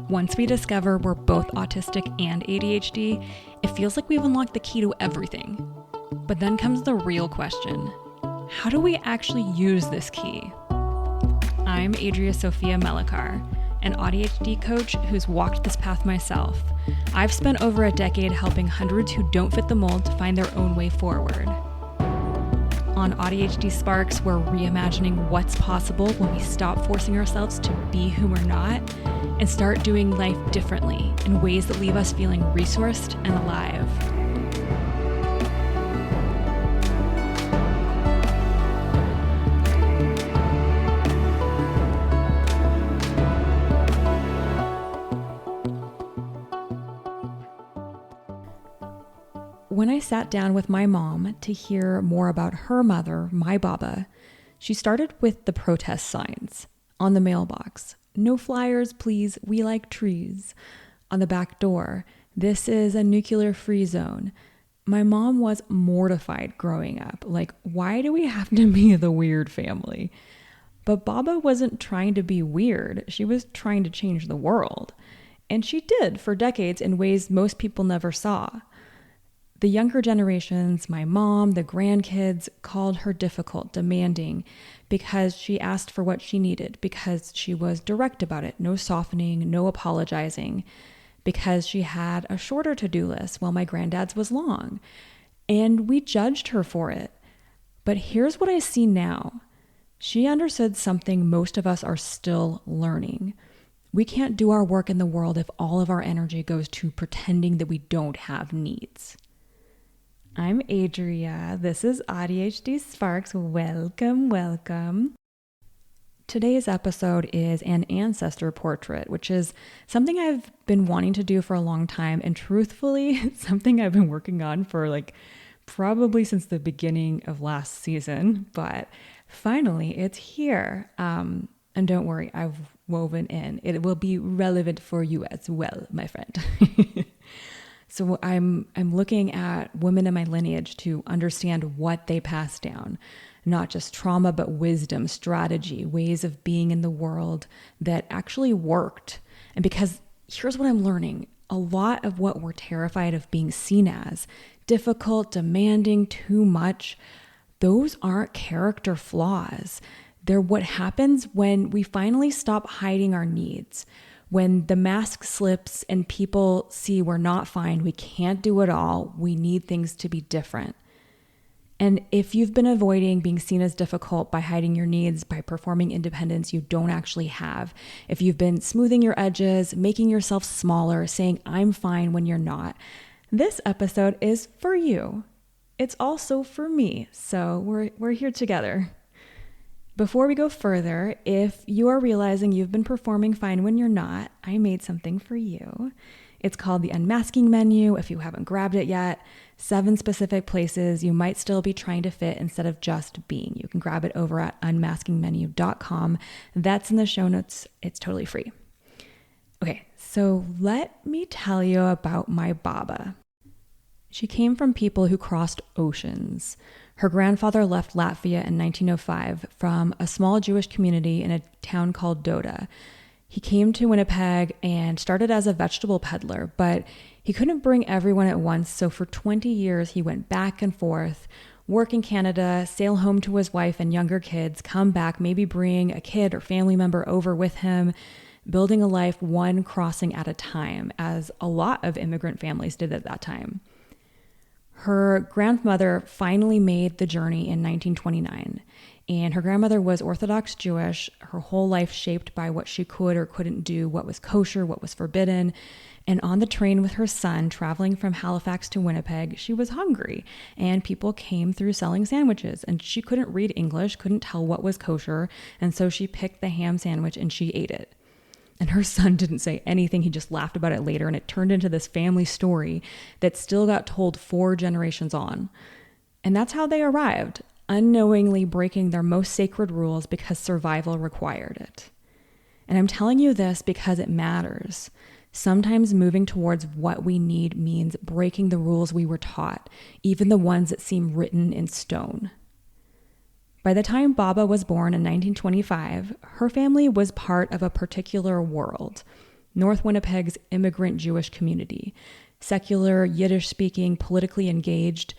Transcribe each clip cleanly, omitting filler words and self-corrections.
Once we discover we're both autistic and ADHD, it feels like we've unlocked the key to everything. But then comes the real question. How do we actually use this key? I'm Adria Sophia Melikar, an ADHD coach who's walked this path myself. I've spent over a decade helping hundreds who don't fit the mold to find their own way forward. On ADHD Sparks, we're reimagining what's possible when we stop forcing ourselves to be who we're not and start doing life differently in ways that leave us feeling resourced and alive. When I sat down with my mom to hear more about her mother, my Baba, she started with the protest signs on the mailbox. No flyers, please. We like trees. On the back door, this is a nuclear-free zone. My mom was mortified growing up. Like, why do we have to be the weird family? But Baba wasn't trying to be weird. She was trying to change the world. And she did for decades in ways most people never saw. The younger generations, my mom, the grandkids, called her difficult, demanding, because she asked for what she needed, because she was direct about it, no softening, no apologizing, because she had a shorter to-do list while my granddad's was long. And we judged her for it. But here's what I see now. She understood something most of us are still learning. We can't do our work in the world if all of our energy goes to pretending that we don't have needs. I'm Adria. This is ADHD Sparks. Welcome. Today's episode is an ancestor portrait, which is something I've been wanting to do for a long time. And truthfully, something I've been working on for probably since the beginning of last season. But finally, it's here. And don't worry, I've woven in. It will be relevant for you as well, my friend. So I'm looking at women in my lineage to understand what they passed down, not just trauma, but wisdom, strategy, ways of being in the world that actually worked. And because here's what I'm learning, a lot of what we're terrified of being seen as, difficult, demanding, too much, those aren't character flaws. They're what happens when we finally stop hiding our needs. When the mask slips and people see we're not fine, we can't do it all, we need things to be different. And if you've been avoiding being seen as difficult by hiding your needs, by performing independence you don't actually have, if you've been smoothing your edges, making yourself smaller, saying I'm fine when you're not, this episode is for you. It's also for me, so we're here together. Before we go further, if you are realizing you've been performing fine when you're not, I made something for you. It's called the Unmasking Menu. If you haven't grabbed it yet, 7 specific places you might still be trying to fit instead of just being. You can grab it over at unmaskingmenu.com. That's in the show notes. It's totally free. Okay, so let me tell you about my Baba. She came from people who crossed oceans. Her grandfather left Latvia in 1905 from a small Jewish community in a town called Doda. He came to Winnipeg and started as a vegetable peddler, but he couldn't bring everyone at once, so for 20 years he went back and forth, work in Canada, sail home to his wife and younger kids, come back, maybe bring a kid or family member over with him, building a life one crossing at a time, as a lot of immigrant families did at that time. Her grandmother finally made the journey in 1929, and her grandmother was Orthodox Jewish, her whole life shaped by what she could or couldn't do, what was kosher, what was forbidden. And on the train with her son, traveling from Halifax to Winnipeg, she was hungry, and people came through selling sandwiches, and she couldn't read English, couldn't tell what was kosher, and so she picked the ham sandwich and she ate it. And her son didn't say anything. He just laughed about it later. And it turned into this family story that still got told 4 generations on. And that's how they arrived, unknowingly breaking their most sacred rules because survival required it. And I'm telling you this because it matters. Sometimes moving towards what we need means breaking the rules we were taught, even the ones that seem written in stone. By the time Baba was born in 1925, her family was part of a particular world. North Winnipeg's immigrant Jewish community. Secular, Yiddish-speaking, politically engaged.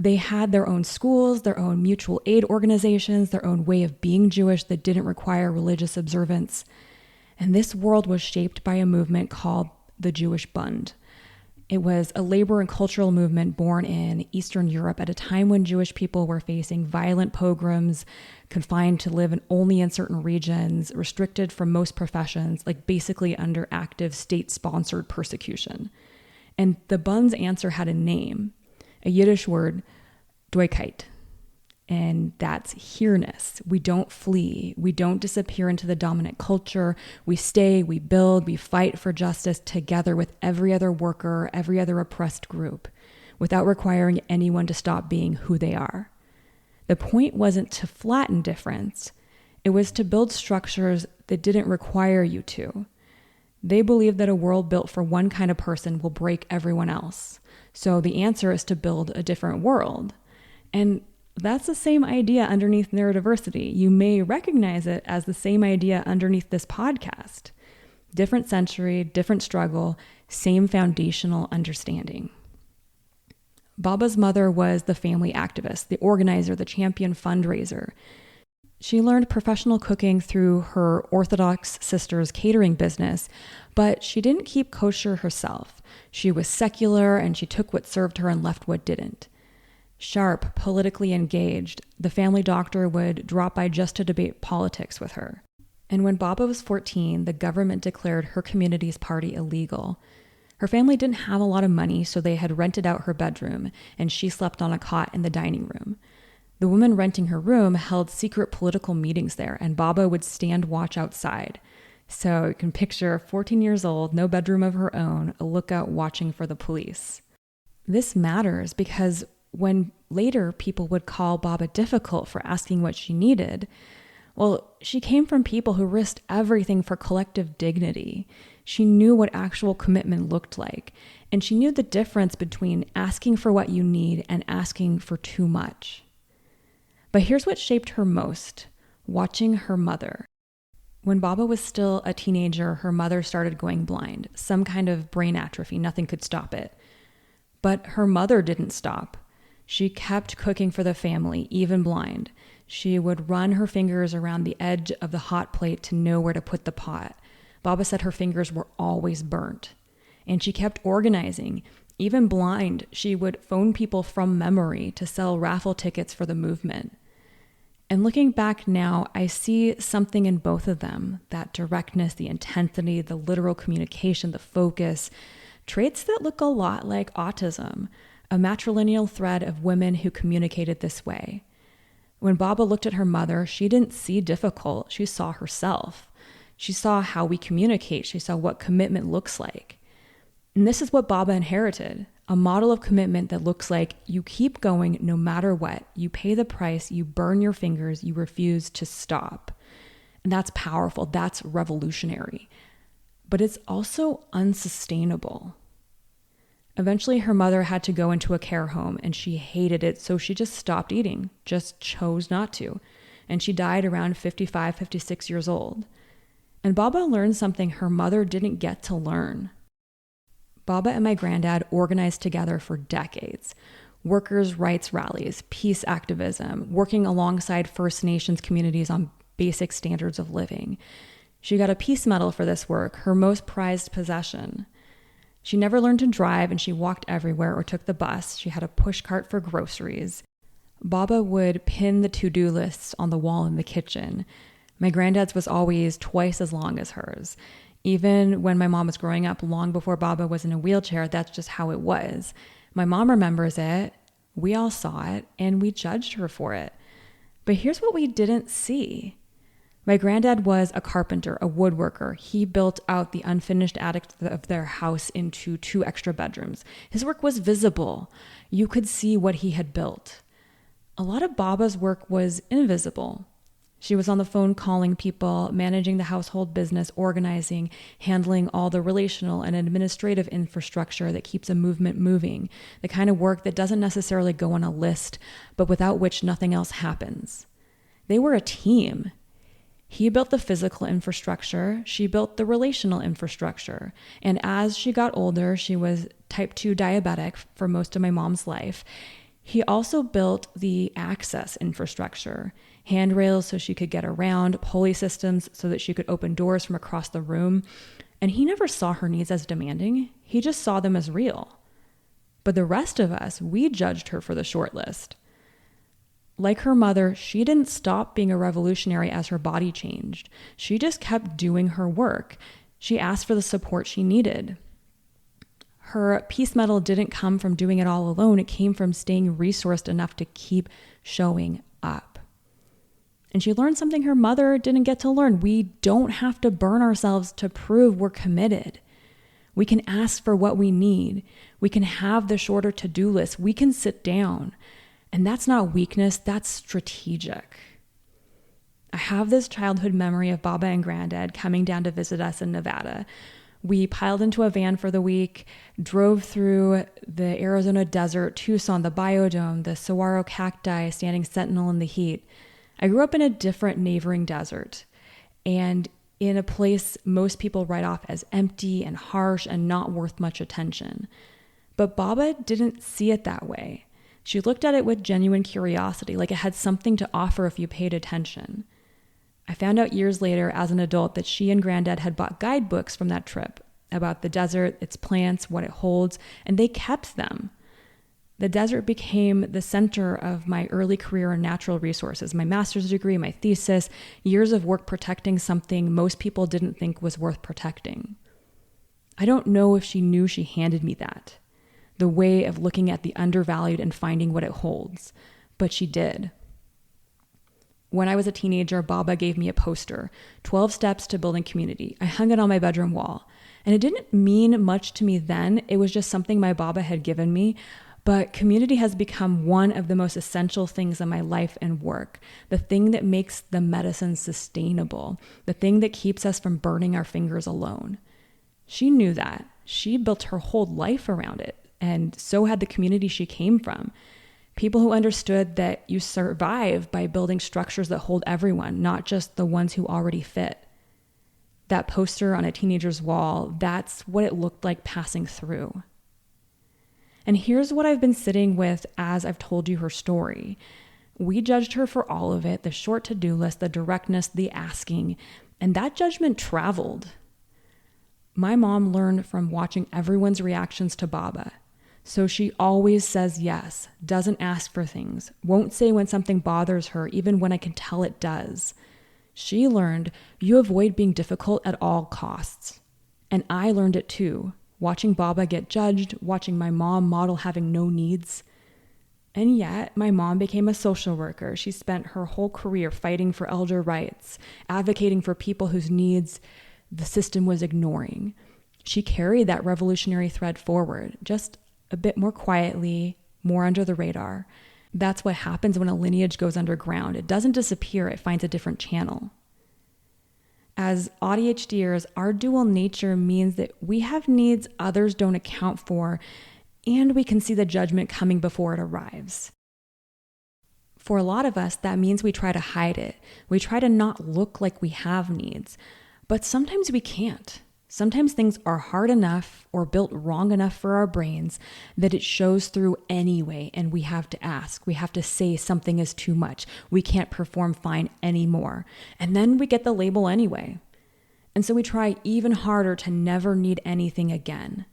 They had their own schools, their own mutual aid organizations, their own way of being Jewish that didn't require religious observance. And this world was shaped by a movement called the Jewish Bund. It was a labor and cultural movement born in Eastern Europe at a time when Jewish people were facing violent pogroms, confined to live only in certain regions, restricted from most professions, like basically under active state-sponsored persecution. And the Bund's answer had a name, a Yiddish word, Doikheit. And that's here-ness. We don't flee. We don't disappear into the dominant culture. We stay, we build, we fight for justice together with every other worker, every other oppressed group, without requiring anyone to stop being who they are. The point wasn't to flatten difference. It was to build structures that didn't require you to. They believe that a world built for one kind of person will break everyone else. So the answer is to build a different world. And that's the same idea underneath neurodiversity. You may recognize it as the same idea underneath this podcast. Different century, different struggle, same foundational understanding. Baba's mother was the family activist, the organizer, the champion fundraiser. She learned professional cooking through her Orthodox sister's catering business, but she didn't keep kosher herself. She was secular and she took what served her and left what didn't. Sharp, politically engaged, the family doctor would drop by just to debate politics with her. And when Baba was 14, the government declared her community's party illegal. Her family didn't have a lot of money, so they had rented out her bedroom, and she slept on a cot in the dining room. The woman renting her room held secret political meetings there, and Baba would stand watch outside. So you can picture 14 years old, no bedroom of her own, a lookout watching for the police. This matters because when later people would call Baba difficult for asking what she needed, well, she came from people who risked everything for collective dignity. She knew what actual commitment looked like, and she knew the difference between asking for what you need and asking for too much. But here's what shaped her most, watching her mother. When Baba was still a teenager, her mother started going blind, some kind of brain atrophy, nothing could stop it. But her mother didn't stop. She kept cooking for the family, even blind. She would run her fingers around the edge of the hot plate to know where to put the pot. Baba said her fingers were always burnt. And she kept organizing. Even blind, she would phone people from memory to sell raffle tickets for the movement. And looking back now, I see something in both of them, that directness, the intensity, the literal communication, the focus, traits that look a lot like autism, a matrilineal thread of women who communicated this way. When Baba looked at her mother, she didn't see difficult, she saw herself. She saw how we communicate, she saw what commitment looks like. And this is what Baba inherited, a model of commitment that looks like you keep going no matter what, you pay the price, you burn your fingers, you refuse to stop. And that's powerful, that's revolutionary. But it's also unsustainable. Eventually, her mother had to go into a care home and she hated it, so she just stopped eating, just chose not to. And she died around 55, 56 years old. And Baba learned something her mother didn't get to learn. Baba and my granddad organized together for decades. Workers' rights rallies, peace activism, working alongside First Nations communities on basic standards of living. She got a peace medal for this work, her most prized possession. She never learned to drive and she walked everywhere or took the bus. She had a push cart for groceries. Baba would pin the to-do lists on the wall in the kitchen. My granddad's was always twice as long as hers. Even when my mom was growing up, long before Baba was in a wheelchair, that's just how it was. My mom remembers it, we all saw it, and we judged her for it. But here's what we didn't see. My granddad was a carpenter, a woodworker. He built out the unfinished attic of their house into 2 extra bedrooms. His work was visible. You could see what he had built. A lot of Baba's work was invisible. She was on the phone calling people, managing the household business, organizing, handling all the relational and administrative infrastructure that keeps a movement moving, the kind of work that doesn't necessarily go on a list, but without which nothing else happens. They were a team. He built the physical infrastructure. She built the relational infrastructure. And as she got older, she was type 2 diabetic for most of my mom's life. He also built the access infrastructure, handrails so she could get around, pulley systems so that she could open doors from across the room. And he never saw her needs as demanding. He just saw them as real. But the rest of us, we judged her for the short list. Like her mother, she didn't stop being a revolutionary as her body changed. She just kept doing her work. She asked for the support she needed. Her peace medal didn't come from doing it all alone. It came from staying resourced enough to keep showing up. And she learned something her mother didn't get to learn. We don't have to burn ourselves to prove we're committed. We can ask for what we need. We can have the shorter to-do list. We can sit down. And that's not weakness, that's strategic. I have this childhood memory of Baba and Granddad coming down to visit us in Nevada. We piled into a van for the week, drove through the Arizona desert, Tucson, the biodome, the saguaro cacti standing sentinel in the heat. I grew up in a different neighboring desert and in a place most people write off as empty and harsh and not worth much attention. But Baba didn't see it that way. She looked at it with genuine curiosity, like it had something to offer if you paid attention. I found out years later as an adult that she and Granddad had bought guidebooks from that trip about the desert, its plants, what it holds, and they kept them. The desert became the center of my early career in natural resources, my master's degree, my thesis, years of work protecting something most people didn't think was worth protecting. I don't know if she knew she handed me that, the way of looking at the undervalued and finding what it holds, but she did. When I was a teenager, Baba gave me a poster, 12 Steps to Building Community. I hung it on my bedroom wall, and it didn't mean much to me then. It was just something my Baba had given me, but community has become one of the most essential things in my life and work, the thing that makes the medicine sustainable, the thing that keeps us from burning our fingers alone. She knew that. She built her whole life around it. And so had the community she came from. People who understood that you survive by building structures that hold everyone, not just the ones who already fit. That poster on a teenager's wall, that's what it looked like passing through. And here's what I've been sitting with as I've told you her story. We judged her for all of it, the short to-do list, the directness, the asking, and that judgment traveled. My mom learned from watching everyone's reactions to Baba. So she always says yes, doesn't ask for things, won't say when something bothers her, even when I can tell it does. She learned you avoid being difficult at all costs. And I learned it too, watching Baba get judged, watching my mom model having no needs. And yet, my mom became a social worker. She spent her whole career fighting for elder rights, advocating for people whose needs the system was ignoring. She carried that revolutionary thread forward, just a bit more quietly, more under the radar. That's what happens when a lineage goes underground. It doesn't disappear, it finds a different channel. As ADHDers, our dual nature means that we have needs others don't account for, and we can see the judgment coming before it arrives. For a lot of us, that means we try to hide it. We try to not look like we have needs, but sometimes we can't. Sometimes things are hard enough or built wrong enough for our brains that it shows through anyway, and we have to ask. We have to say something is too much. We can't perform fine anymore. And then we get the label anyway. And so we try even harder to never need anything again.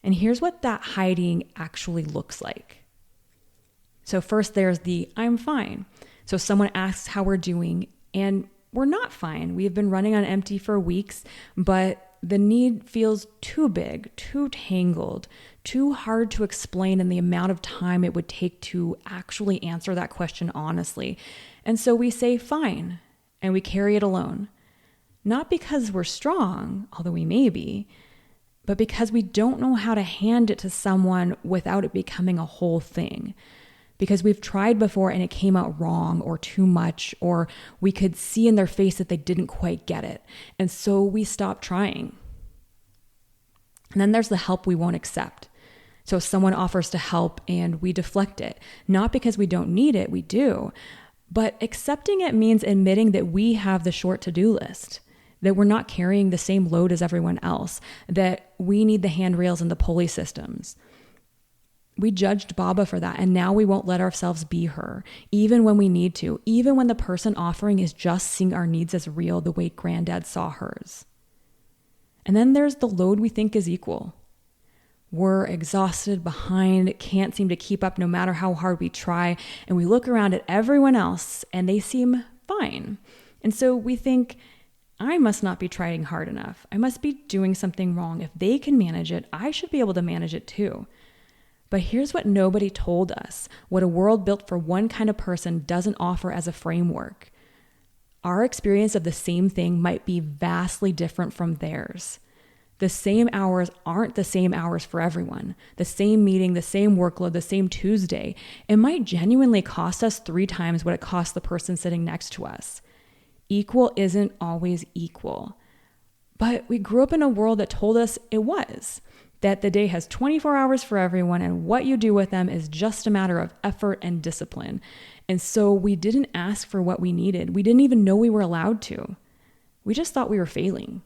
And here's what that hiding actually looks like. So first there's the I'm fine. So someone asks how we're doing, and we're not fine. We've been running on empty for weeks, but the need feels too big, too tangled, too hard to explain in the amount of time it would take to actually answer that question honestly. And so we say fine, and we carry it alone. Not because we're strong, although we may be, but because we don't know how to hand it to someone without it becoming a whole thing. Because we've tried before and it came out wrong or too much, or we could see in their face that they didn't quite get it. And so we stop trying. And then there's the help we won't accept. So someone offers to help and we deflect it. Not because we don't need it, we do, But accepting it means admitting that we have the short to-do list, that we're not carrying the same load as everyone else, that we need the handrails and the pulley systems. We judged Baba for that, and now we won't let ourselves be her, even when we need to, even when the person offering is just seeing our needs as real the way Granddad saw hers. And then there's the load we think is equal. We're exhausted, behind, can't seem to keep up no matter how hard we try, and we look around at everyone else and they seem fine. And so we think, I must not be trying hard enough. I must be doing something wrong. If they can manage it, I should be able to manage it too. But here's what nobody told us, what a world built for one kind of person doesn't offer as a framework. Our experience of the same thing might be vastly different from theirs. The same hours aren't the same hours for everyone. The same meeting, the same workload, the same Tuesday. It might genuinely cost us 3 times what it costs the person sitting next to us. Equal isn't always equal. But we grew up in a world that told us it was. That the day has 24 hours for everyone and what you do with them is just a matter of effort and discipline. And so we didn't ask for what we needed. We didn't even know we were allowed to. We just thought we were failing.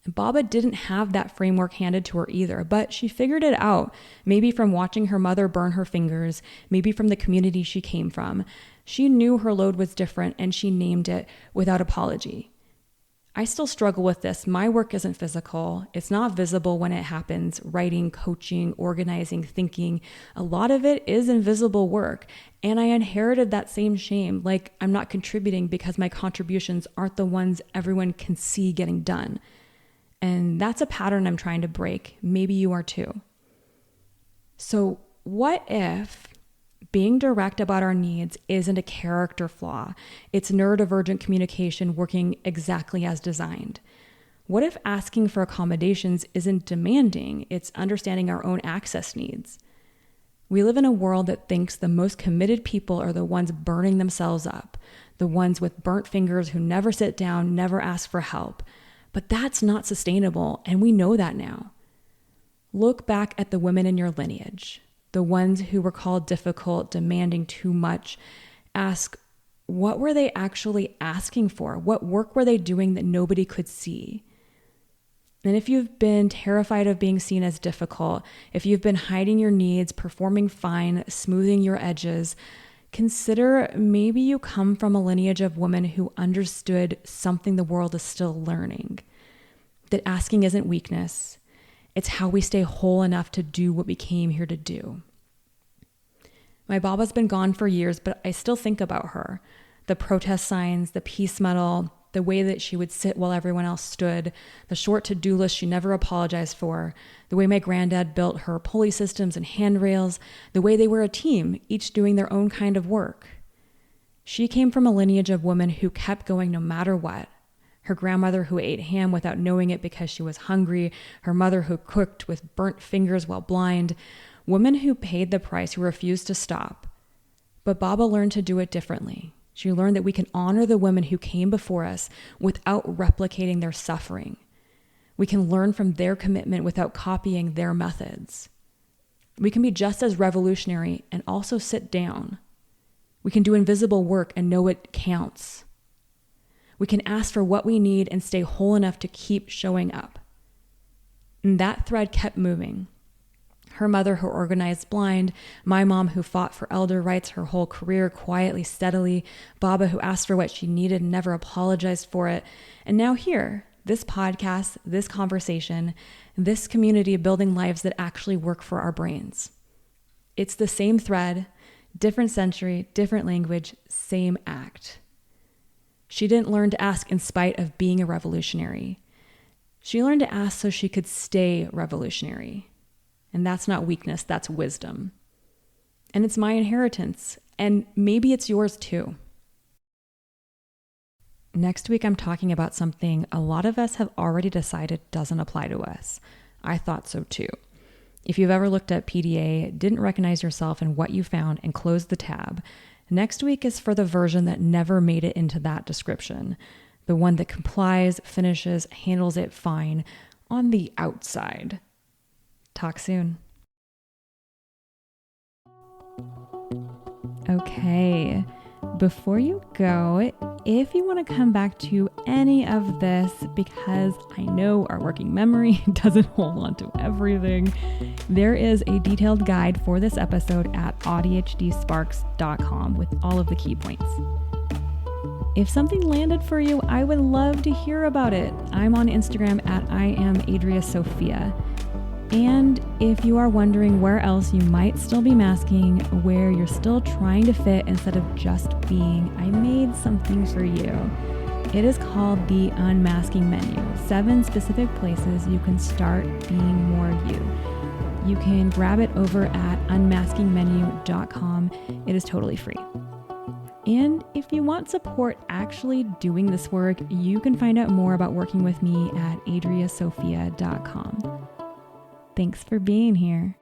Baba didn't have that framework handed to her either, but she figured it out, maybe from watching her mother burn her fingers, maybe from the community she came from. She knew her load was different and she named it without apology. I still struggle with this. My work isn't physical. It's not visible when it happens. Writing, coaching, organizing, thinking. A lot of it is invisible work. And I inherited that same shame, like I'm not contributing because my contributions aren't the ones everyone can see getting done. And that's a pattern I'm trying to break. Maybe you are too. So what if being direct about our needs isn't a character flaw? It's neurodivergent communication working exactly as designed. What if asking for accommodations isn't demanding? It's understanding our own access needs. We live in a world that thinks the most committed people are the ones burning themselves up, the ones with burnt fingers who never sit down, never ask for help. But that's not sustainable, and we know that now. Look back at the women in your lineage, the ones who were called difficult, demanding too much. Ask, what were they actually asking for? What work were they doing that nobody could see? And if you've been terrified of being seen as difficult, if you've been hiding your needs, performing fine, smoothing your edges, consider maybe you come from a lineage of women who understood something the world is still learning. That asking isn't weakness. It's how we stay whole enough to do what we came here to do. My Baba's been gone for years, but I still think about her. The protest signs, the peace medal, the way that she would sit while everyone else stood, the short to-do list she never apologized for, the way my granddad built her pulley systems and handrails, the way they were a team, each doing their own kind of work. She came from a lineage of women who kept going no matter what. Her grandmother who ate ham without knowing it because she was hungry, her mother who cooked with burnt fingers while blind, women who paid the price, who refused to stop. But Baba learned to do it differently. She learned that we can honor the women who came before us without replicating their suffering. We can learn from their commitment without copying their methods. We can be just as revolutionary and also sit down. We can do invisible work and know it counts. We can ask for what we need and stay whole enough to keep showing up. And that thread kept moving. Her mother who organized blind, my mom who fought for elder rights her whole career quietly, steadily, Baba who asked for what she needed and never apologized for it. And now here, this podcast, this conversation, this community building lives that actually work for our brains. It's the same thread, different century, different language, same act. She didn't learn to ask in spite of being a revolutionary. She learned to ask so she could stay revolutionary. And that's not weakness, that's wisdom. And it's my inheritance, and maybe it's yours too. Next week, I'm talking about something a lot of us have already decided doesn't apply to us. I thought so too. If you've ever looked at PDA, didn't recognize yourself in what you found, and closed the tab, next week is for the version that never made it into that description. The one that complies, finishes, handles it fine on the outside. Talk soon. Okay, Before you go, if you want to come back to any of this, because I know our working memory doesn't hold on to everything, there is a detailed guide for this episode at adhdsparks.com with all of the key points. If something landed for you, I would love to hear about it. I'm on Instagram at I am Adria Sophia. And if you are wondering where else you might still be masking, where you're still trying to fit instead of just being, I made something for you. It is called the Unmasking Menu, 7 specific places you can start being more you. You can grab it over at unmaskingmenu.com. It is totally free. And if you want support actually doing this work, you can find out more about working with me at adriasophia.com. Thanks for being here.